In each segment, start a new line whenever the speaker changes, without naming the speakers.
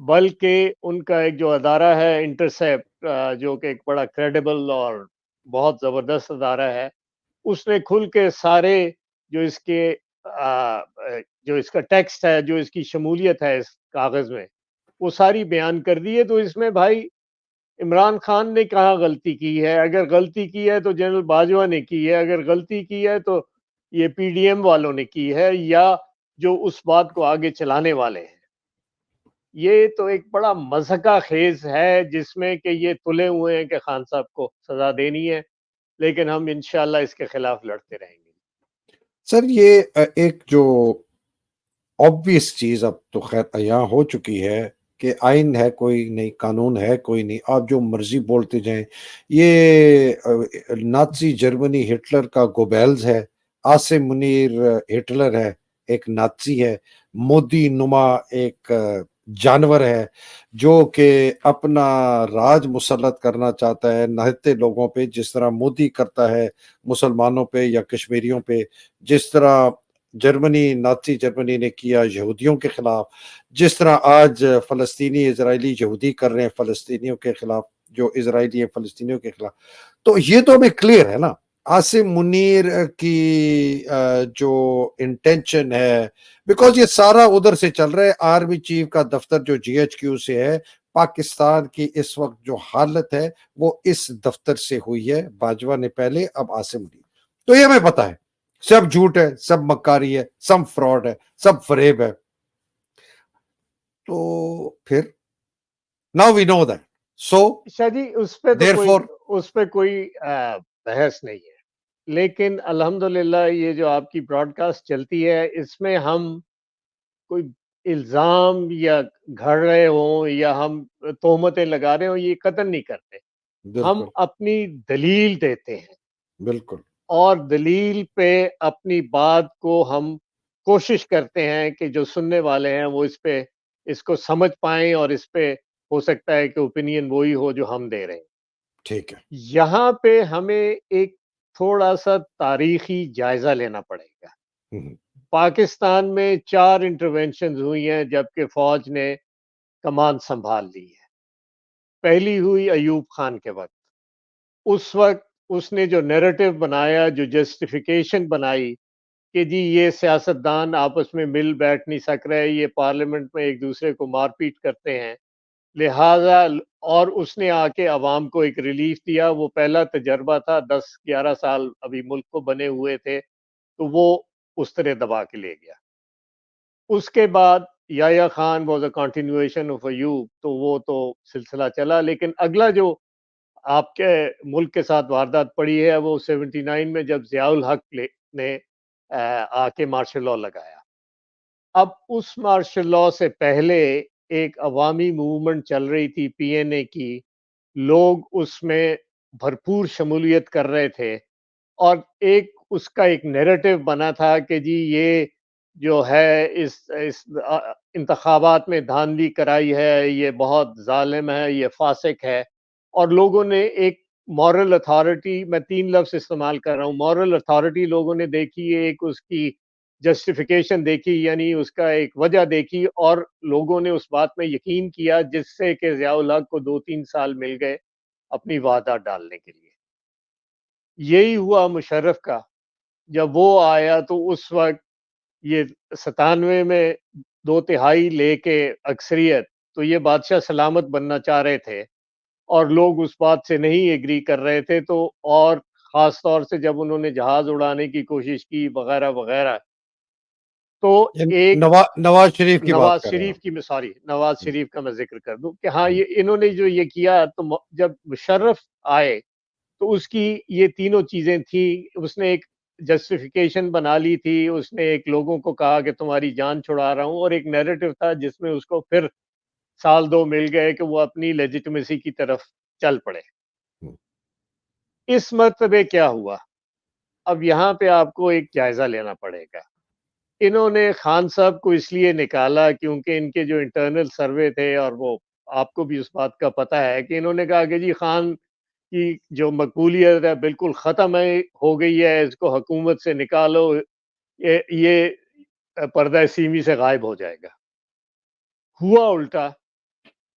بلکہ ان کا ایک جو ادارہ ہے انٹرسیپٹ، جو کہ ایک بڑا کریڈیبل اور بہت زبردست ادارہ ہے، اس نے کھل کے سارے جو اس کے جو اس کا ٹیکسٹ ہے، جو اس کی شمولیت ہے اس کاغذ میں، وہ ساری بیان کر دی ہے۔ تو اس میں بھائی عمران خان نے کہاں غلطی کی ہے؟ اگر غلطی کی ہے تو جنرل باجوہ نے کی ہے، اگر غلطی کی ہے تو یہ پی ڈی ایم والوں نے کی ہے، یا جو اس بات کو آگے چلانے والے ہیں۔ یہ تو ایک بڑا مضحکہ خیز ہے، جس میں کہ یہ تلے ہوئے ہیں کہ خان صاحب کو سزا دینی ہے، لیکن ہم انشاءاللہ اس کے خلاف لڑتے رہیں گے۔
سر یہ ایک جو obvious چیز اب تو خیر عیاں ہو چکی ہے کہ آئین ہے کوئی نہیں، قانون ہے کوئی نہیں، آپ جو مرضی بولتے جائیں۔ یہ نازی جرمنی ہٹلر کا گوبیلز ہے، عاصم منیر ہٹلر ہے، ایک نازی ہے، مودی نما ایک جانور ہے جو کہ اپنا راج مسلط کرنا چاہتا ہے نہتے لوگوں پہ، جس طرح مودی کرتا ہے مسلمانوں پہ یا کشمیریوں پہ، جس طرح نازی جرمنی نے کیا یہودیوں کے خلاف، جس طرح آج فلسطینی اسرائیلی یہودی کر رہے ہیں فلسطینیوں کے خلاف، جو اسرائیلی ہیں فلسطینیوں کے خلاف۔ تو یہ تو ہمیں کلیئر ہے نا۔ عاصم منیر کی جو انٹینشن ہے، بیکاز یہ سارا ادھر سے چل رہا ہے، آرمی چیف کا دفتر جو جی ایچ کیو سے ہے، پاکستان کی اس وقت جو حالت ہے وہ اس دفتر سے ہوئی ہے، باجوہ نے پہلے، اب عاصم منیر۔ تو یہ ہمیں پتا ہے سب جھوٹ ہے، سب مکاری ہے، سب فراڈ ہے، سب فریب ہے۔ تو پھر ناؤ وی نو دیٹ، سو
شاہ جی اس پہ تو
دیر
کوئی
فور
اس پہ کوئی بحث نہیں ہے، لیکن الحمدللہ یہ جو آپ کی براڈ کاسٹ چلتی ہے، اس میں ہم کوئی الزام یا گھڑ رہے ہوں یا ہم تہمتیں لگا رہے ہوں، یہ قطعاً نہیں کرتے۔ ہم
بالکل
اپنی دلیل دیتے ہیں،
بالکل
اور دلیل پہ اپنی بات کو ہم کوشش کرتے ہیں کہ جو سننے والے ہیں وہ اس کو سمجھ پائیں، اور اس پہ ہو سکتا ہے کہ اوپینین وہی ہو جو ہم دے رہے ہیں۔
ٹھیک ہے۔
یہاں پہ ہمیں ایک تھوڑا سا تاریخی جائزہ لینا پڑے گا۔
ہوں،
پاکستان میں 4 انٹرونشنز ہوئی ہیں جبکہ فوج نے کمان سنبھال لی ہے۔ پہلی ہوئی ایوب خان کے وقت۔ اس وقت اس نے جو نیریٹو بنایا، جو جسٹیفیکیشن بنائی کہ جی یہ سیاستدان آپس میں مل بیٹھ نہیں سک رہے، یہ پارلیمنٹ میں ایک دوسرے کو مار پیٹ کرتے ہیں، لہذا، اور اس نے آ کے عوام کو ایک ریلیف دیا۔ وہ پہلا تجربہ تھا، 10-11 سال ابھی ملک کو بنے ہوئے تھے، تو وہ اس طرح دبا کے لے گیا۔ اس کے بعد Yahya Khan was a continuation of Ayub, تو وہ تو سلسلہ چلا، لیکن اگلا جو آپ کے ملک کے ساتھ واردات پڑی ہے وہ 79 میں، جب ضیاء الحق نے آ کے مارشل لاء لگایا۔ اب اس مارشل لاء سے پہلے ایک عوامی موومنٹ چل رہی تھی پی این اے کی، لوگ اس میں بھرپور شمولیت کر رہے تھے، اور اس کا ایک نیریٹو بنا تھا کہ جی یہ جو ہے اس انتخابات میں دھاندلی کرائی ہے، یہ بہت ظالم ہے، یہ فاسق ہے، اور لوگوں نے ایک مورل اتھارٹی، میں 3 لفظ استعمال کر رہا ہوں، مورل اتھارٹی لوگوں نے دیکھی، ایک اس کی جسٹیفیکیشن دیکھی، یعنی اس کا ایک وجہ دیکھی، اور لوگوں نے اس بات میں یقین کیا، جس سے کہ ضیاء الحق کو 2-3 سال مل گئے اپنی وعدہ ڈالنے کے لیے۔ یہی ہوا مشرف کا، جب وہ آیا تو اس وقت یہ 97 میں 2/3 لے کے اکثریت، تو یہ بادشاہ سلامت بننا چاہ رہے تھے، اور لوگ اس بات سے نہیں ایگری کر رہے تھے، تو اور خاص طور سے جب انہوں نے جہاز اڑانے کی کوشش کی وغیرہ وغیرہ، تو ایک
نواز شریف کی بات کر رہے ہیں
نواز
ہم۔
شریف کا میں ذکر کر دوں کہ ہاں یہ انہوں نے جو یہ کیا، تو جب مشرف آئے تو اس کی یہ تینوں چیزیں تھیں۔ اس نے ایک جسٹیفیکیشن بنا لی تھی، اس نے ایک لوگوں کو کہا کہ تمہاری جان چھڑا رہا ہوں، اور ایک نیریٹو تھا جس میں اس کو پھر 1-2 سال مل گئے کہ وہ اپنی لیجیٹمیسی کی طرف چل پڑے۔ اس مرتبہ کیا ہوا؟ اب یہاں پہ آپ کو ایک جائزہ لینا پڑے گا۔ انہوں نے خان صاحب کو اس لیے نکالا کیونکہ ان کے جو انٹرنل سروے تھے، اور وہ آپ کو بھی اس بات کا پتہ ہے کہ انہوں نے کہا کہ جی خان کی جو مقبولیت ہے بالکل ختم ہو گئی ہے، اس کو حکومت سے نکالو، یہ پردہ سیمی سے غائب ہو جائے گا۔ ہوا الٹا،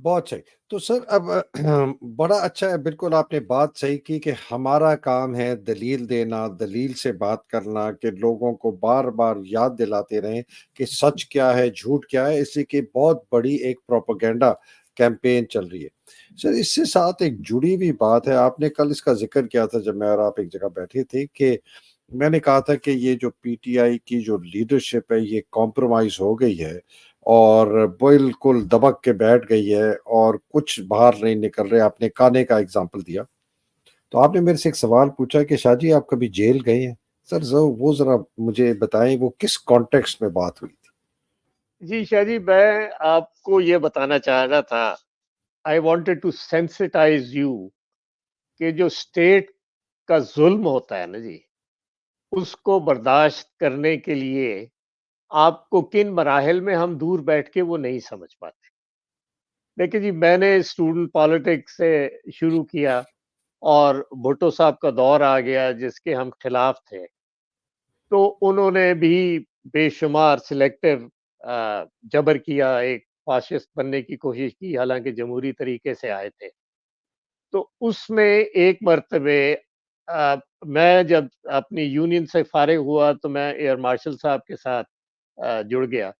بہت صحیح. تو سر اب بڑا اچھا ہے، بالکل آپ نے بات صحیح کی کہ ہمارا کام ہے دلیل دینا، دلیل سے بات کرنا، کہ لوگوں کو بار بار یاد دلاتے رہیں کہ سچ کیا ہے، جھوٹ کیا ہے. اس لیے کہ بہت بڑی ایک پروپیگنڈا کیمپین چل رہی ہے. سر اس سے ساتھ ایک جڑی ہوئی بات ہے، آپ نے کل اس کا ذکر کیا تھا جب میں اور آپ ایک جگہ بیٹھے تھے، کہ میں نے کہا تھا کہ یہ جو پی ٹی آئی کی جو لیڈرشپ ہے یہ کمپرومائز ہو گئی ہے اور بالکل دبک کے بیٹھ گئی ہے اور کچھ باہر نہیں نکل رہے. آپ نے کانے کا اگزامپل دیا، تو آپ نے میرے سے ایک سوال پوچھا کہ شاہ جی آپ کبھی جیل گئے ہیں؟ سر وہ ذرا مجھے بتائیں وہ کس کانٹیکسٹ میں بات ہوئی تھی.
جی شاہ جی، میں آپ کو یہ بتانا چاہ رہا تھا، I wanted to sensitise you کہ جو اسٹیٹ کا ظلم ہوتا ہے نا جی، اس کو برداشت کرنے کے لیے آپ کو کن مراحل میں ہم دور بیٹھ کے وہ نہیں سمجھ پاتے. دیکھیں جی، میں نے اسٹوڈنٹ پالیٹکس سے شروع کیا اور بھٹو صاحب کا دور آ گیا جس کے ہم خلاف تھے، تو انہوں نے بھی بے شمار سلیکٹو جبر کیا، ایک فاشسٹ بننے کی کوشش کی، حالانکہ جمہوری طریقے سے آئے تھے. تو اس میں ایک مرتبہ آ، میں جب اپنی یونین سے فارغ ہوا تو میں ایئر مارشل صاحب کے ساتھ جڑ گیا،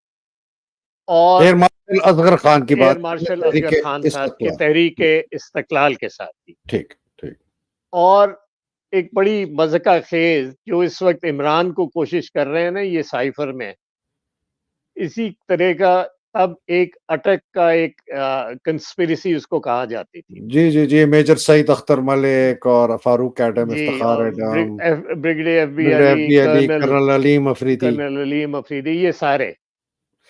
اور
ایئر مارشل اصغر خان کی
ایئر
بات کر رہے ہیں،
مارشل
تحریک
اصغر خان صاحب کے
استقلال.
تحریک استقلال کے ساتھ تھی.
ٹھیک ٹھیک.
اور ایک بڑی مضحکہ خیز جو اس وقت عمران کو کوشش کر رہے ہیں نا یہ سائفر میں، اسی طرح کا اب ایک اٹک کا ایک کنسپریسی اس کو کہا جاتی تھی.
جی جی جی، میجر سعید اختر ملک اور فاروق ایڈم،
جی،
Iftikhar Adam,
brigadier F B
F
Ali,
B Ali, colonel Aleem Afridi.
Colonel Aleem Afridi, یہ سارے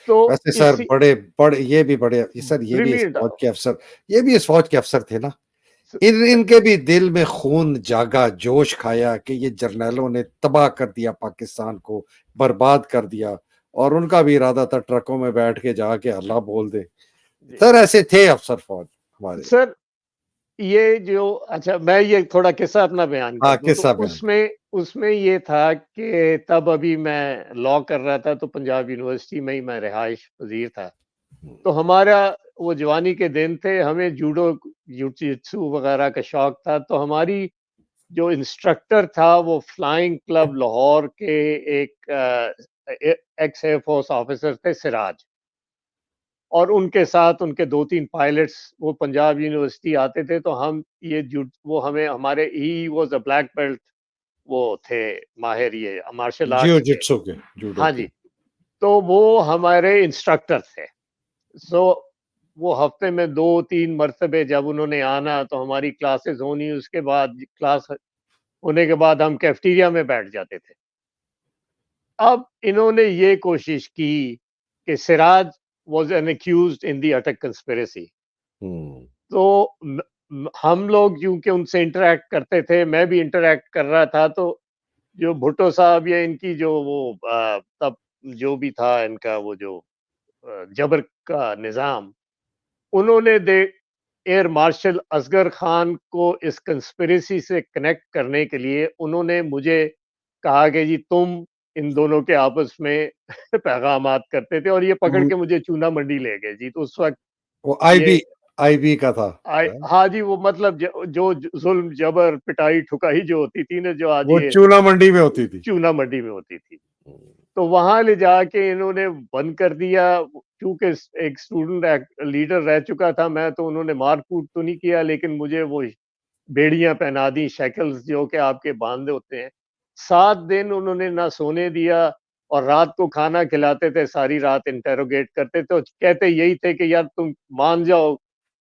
تو
ویسے سر
اسی
بڑے بڑے یہ بھی بڑے سر، یہ بھی اس
بریلینٹ.
فوج کے افسر، یہ بھی اس فوج کے افسر تھے نا. ان کے بھی دل میں خون جاگا، جوش کھایا کہ یہ جرنیلوں نے تباہ کر دیا، پاکستان کو برباد کر دیا، اور ان کا بھی ارادہ تھا ٹرکوں میں بیٹھ کے جا کے اللہ بول دے. سر ایسے تھے افسر فوج ہمارے.
سر یہ جو اچھا میں یہ تھوڑا قصہ اپنا بیان کر
ہاں
دوں تو
قصہ بیان.
اس میں یہ تھا کہ تب ابھی میں لا کر رہا تھا تو پنجاب یونیورسٹی میں ہی میں رہائش پذیر تھا. تو ہمارا وہ جوانی کے دن تھے، ہمیں جوڈو جوجیتسو وغیرہ کا شوق تھا. تو ہماری جو انسٹرکٹر تھا وہ فلائنگ کلب لاہور کے ایک ایکس ایئر فورس آفیسر تھے، سراج. اور ان کے ساتھ ان کے 2-3 پائلٹس وہ پنجاب یونیورسٹی آتے تھے. تو ہم وہ ہمیں ہمارے he was a black belt, وہ تھے ماہر یہ مارشل
جیو
آرٹس کے.
جٹسو کے، جوڈو
ہاں
کے.
جی، تو وہ ہمارے انسٹرکٹر تھے. سو وہ ہفتے میں 2-3 مرتبہ جب انہوں نے آنا تو ہماری کلاسز ہونی، اس کے بعد کلاس ہونے کے بعد ہم کیفٹیریا میں بیٹھ جاتے تھے. اب انہوں نے یہ کوشش کی کہ Siraj was an accused in the Attock conspiracy.
ہوں.
تو ہم لوگ کیونکہ ان سے انٹریکٹ کرتے تھے، میں بھی انٹریکٹ کر رہا تھا، تو جو بھٹو صاحب یا ان کی جو وہ تب جو بھی تھا ان کا وہ جو جبر کا نظام، انہوں نے ایئر مارشل اصغر خان کو اس کنسپریسی سے کنیکٹ کرنے کے لیے انہوں نے مجھے کہا کہ جی تم ان دونوں کے آپس میں پیغامات کرتے تھے، اور یہ پکڑ کے مجھے چونا منڈی لے گئے جی. تو اس وقت
وہ
یہ
آئی بی کا تھا.
ہاں جی، وہ مطلب جو ظلم جبر پٹائی ٹھکائی جو ہوتی تھی نا، جو آج
وہ
یہ
چونا منڈی میں ہوتی تھی.
چونا منڈی میں ہوتی تھی، تو وہاں لے جا کے انہوں نے بند کر دیا. کیونکہ ایک اسٹوڈنٹ لیڈر رہ چکا تھا میں، تو انہوں نے مار کوٹ تو نہیں کیا، لیکن مجھے وہ بیڑیاں پہنا دی، شیکلز جو کہ آپ کے باندھے ہوتے ہیں. 7 دن انہوں نے نہ سونے دیا، اور رات کو کھانا کھلاتے تھے، ساری رات انٹروگیٹ کرتے تھے، اور کہتے یہی تھے کہ یار تم مان جاؤ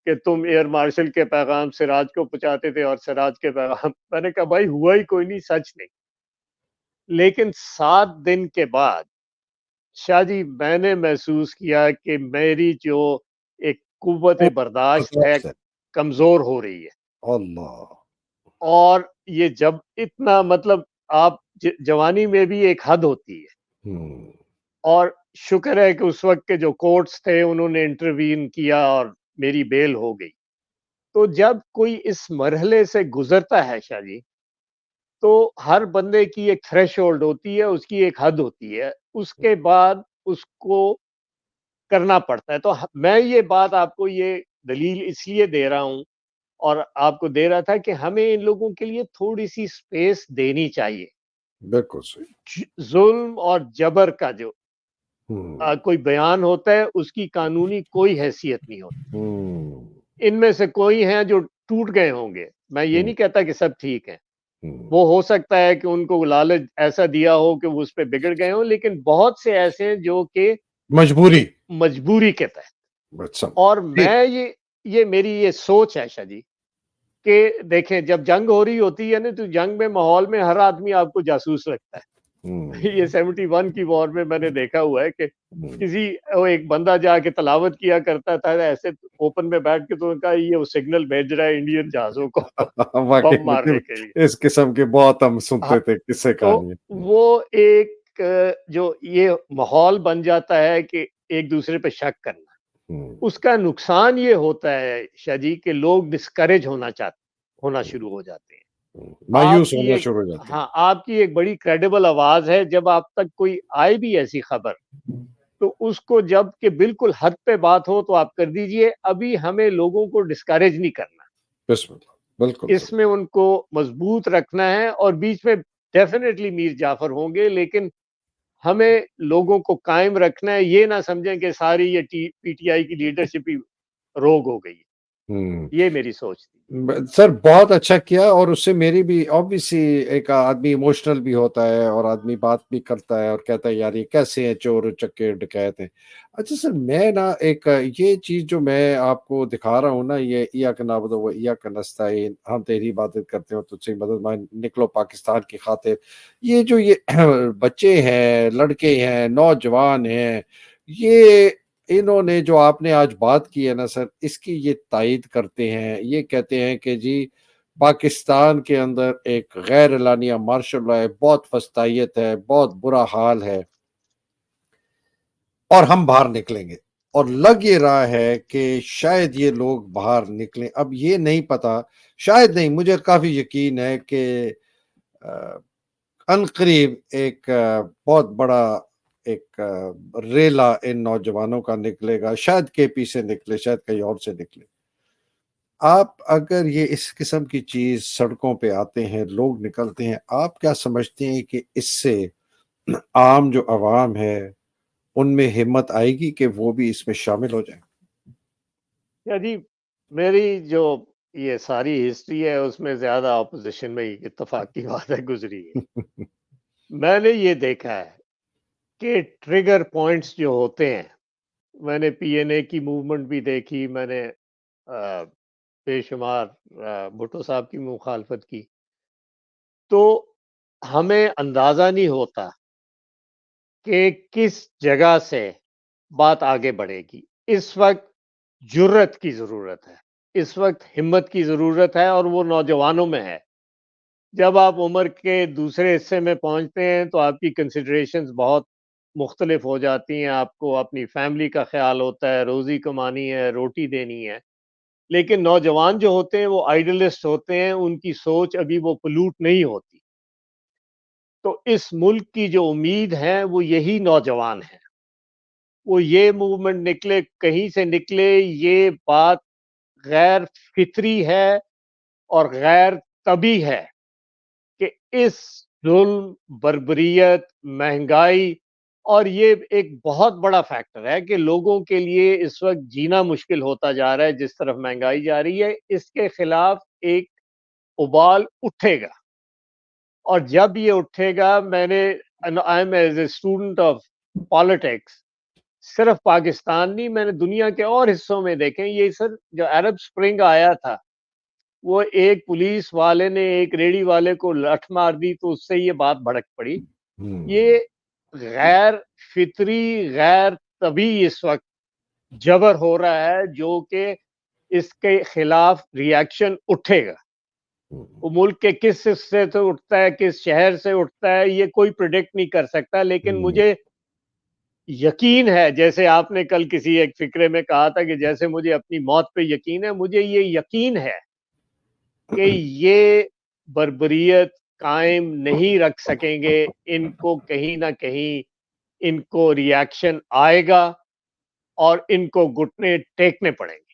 کہ تم ایئر مارشل کے پیغام سراج کو پہنچاتے تھے اور سراج کے پیغام. میں نے کہا بھائی ہوا ہی کوئی نہیں، سچ نہیں. لیکن 7 دن کے بعد شاہ جی میں نے محسوس کیا کہ میری جو ایک قوت برداشت ہے کمزور ہو رہی ہے.
اللہ.
اور یہ جب اتنا مطلب آپ جوانی میں بھی ایک حد ہوتی ہے،
ہوں.
اور شکر ہے کہ اس وقت کے جو کورٹس تھے انہوں نے انٹروین کیا اور میری بیل ہو گئی. تو جب کوئی اس مرحلے سے گزرتا ہے شاہ جی، تو ہر بندے کی ایک تھریش ہولڈ ہوتی ہے، اس کی ایک حد ہوتی ہے، اس کے بعد اس کو کرنا پڑتا ہے. تو میں یہ بات آپ کو یہ دلیل اس لیے دے رہا ہوں اور آپ کو دے رہا تھا کہ ہمیں ان لوگوں کے لیے تھوڑی سی سپیس دینی چاہیے.
بالکل صحیح.
ظلم اور جبر کا جو
ہوں.
کوئی بیان ہوتا ہے اس کی قانونی کوئی حیثیت نہیں ہوتی.
ہوں.
ان میں سے کوئی ہیں جو ٹوٹ گئے ہوں گے, میں یہ
ہوں.
نہیں کہتا کہ سب ٹھیک ہیں,
ہوں.
وہ ہو سکتا ہے کہ ان کو لالچ ایسا دیا ہو کہ وہ اس پہ بگڑ گئے ہوں, لیکن بہت سے ایسے ہیں جو کہ
مجبوری.
مجبوری کے تحت.
بس سم.
اور
ٹھیک.
میں یہ میری یہ سوچ ہے شاہ جی کہ دیکھیں جب جنگ ہو رہی ہوتی ہے نا تو جنگ میں ماحول میں ہر آدمی آپ کو جاسوس لگتا ہے.
ہوں.
یہ 71 کی وار میں نے دیکھا ہوا ہے کہ
ہوں.
وہ ایک بندہ جا کے تلاوت کیا کرتا تھا ایسے اوپن میں بیٹھ کے, تو ان کا یہ وہ سگنل بھیج رہا ہے انڈین جہازوں کو
واقعی
بم
مجھے
مارنے کے لیے.
اس قسم کے بہت ہم
ہاں,
سنتے تھے قصے
تو
کہانی.
وہ ایک جو یہ ماحول بن جاتا ہے کہ ایک دوسرے پہ شک کرنا, اس کا نقصان یہ ہوتا ہے شاہ جی کہ لوگ ڈسکریج ہونا شروع ہو جاتے ہیں. آپ
مایوس
کی
ہونا
ایک
شروع ہو جاتے ہیں.
ہاں آپ کی ایک بڑی کریڈیبل آواز ہے, جب آپ تک کوئی آئے بھی ایسی خبر تو اس کو جب کہ بالکل حد پہ بات ہو تو آپ کر دیجئے. ابھی ہمیں لوگوں کو ڈسکریج نہیں کرنا,
بسم اللہ. بالکل
اس میں ان کو مضبوط رکھنا ہے. اور بیچ میں ڈیفینیٹلی میر جعفر ہوں گے, لیکن ہمیں لوگوں کو قائم رکھنا ہے. یہ نہ سمجھیں کہ ساری یہ پی ٹی آئی کی لیڈرشپ ہی روگ ہو گئی.
ہوں.
یہ میری سوچ تھی.
سر بہت اچھا کیا, اور اس سے میری بھی آبویسلی ایک آدمی ایموشنل بھی ہوتا ہے اور آدمی بات بھی کرتا ہے اور کہتا ہے یار یہ کیسے ہیں چور چکے ڈکیت ہیں. اچھا سر, میں نا ایک یہ چیز جو میں آپ کو دکھا رہا ہوں نا, یہ ایاک نعبد و ایاک نستعین, ہم تیری عبادت کرتے ہو تجھ سے مدد مانگ, نکلو پاکستان کی خاطر. یہ بچے ہیں, لڑکے ہیں, نوجوان ہیں, یہ انہوں نے جو آپ نے آج بات کی ہے نا سر, اس کی یہ تائید کرتے ہیں. یہ کہتے ہیں کہ جی پاکستان کے اندر ایک غیر اعلانیہ مارشل لا ہے, بہت فسطائیت ہے, بہت برا حال ہے, اور ہم باہر نکلیں گے. اور لگ یہ رہا ہے کہ شاید یہ لوگ باہر نکلیں. اب یہ نہیں پتا, شاید نہیں, مجھے کافی یقین ہے کہ عنقریب ایک بہت بڑا ایک ریلا ان نوجوانوں کا نکلے گا. شاید کے پی سے نکلے, شاید کہیں اور سے نکلے. آپ اگر یہ اس قسم کی چیز سڑکوں پہ آتے ہیں, لوگ نکلتے ہیں, آپ کیا سمجھتے ہیں کہ اس سے عام جو عوام ہے ان میں ہمت آئے گی کہ وہ بھی اس میں شامل ہو جائیں؟
جی میری جو یہ ساری ہسٹری ہے اس میں زیادہ اپوزیشن میں اتفاق کی باتیں گزری ہے. میں نے یہ دیکھا ہے کہ ٹریگر پوائنٹس جو ہوتے ہیں, میں نے پی این اے کی موومنٹ بھی دیکھی, میں نے بے شمار بھٹو صاحب کی مخالفت کی, تو ہمیں اندازہ نہیں ہوتا کہ کس جگہ سے بات آگے بڑھے گی. اس وقت جرت کی ضرورت ہے, اس وقت ہمت کی ضرورت ہے, اور وہ نوجوانوں میں ہے. جب آپ عمر کے دوسرے حصے میں پہنچتے ہیں تو آپ کی کنسیڈریشنز بہت مختلف ہو جاتی ہیں. آپ کو اپنی فیملی کا خیال ہوتا ہے, روزی کمانی ہے, روٹی دینی ہے. لیکن نوجوان جو ہوتے ہیں وہ آئیڈلسٹ ہوتے ہیں, ان کی سوچ ابھی وہ پلوٹ نہیں ہوتی. تو اس ملک کی جو امید ہے وہ یہی نوجوان ہیں. وہ یہ موومنٹ نکلے, کہیں سے نکلے, یہ بات غیر فطری ہے اور غیر طبی ہے کہ اس ظلم, بربریت, مہنگائی, اور یہ ایک بہت بڑا فیکٹر ہے کہ لوگوں کے لیے اس وقت جینا مشکل ہوتا جا رہا ہے جس طرف مہنگائی جا رہی ہے. اس کے خلاف ایک ابال اٹھے گا, اور جب یہ اٹھے گا, میں نے I am as a student of politics, صرف پاکستان نہیں, میں نے دنیا کے اور حصوں میں دیکھیں. یہ سر جو عرب سپرنگ آیا تھا, وہ ایک پولیس والے نے ایک ریڑی والے کو لٹھ مار دی تو اس سے یہ بات بھڑک پڑی. یہ غیر فطری, غیر طبی اس وقت جبر ہو رہا ہے جو کہ اس کے خلاف ریاکشن اٹھے گا. وہ ملک کے کس حصے سے اٹھتا ہے, کس شہر سے اٹھتا ہے, یہ کوئی پریڈکٹ نہیں کر سکتا. لیکن مجھے یقین ہے, جیسے آپ نے کل کسی ایک فقرے میں کہا تھا کہ جیسے مجھے اپنی موت پہ یقین ہے, مجھے یہ یقین ہے کہ یہ بربریت قائم نہیں رکھ سکیں گے. ان کو کہیں نہ کہیں ان کو ریاکشن آئے گا اور ان کو گھٹنے ٹیکنے پڑیں گے.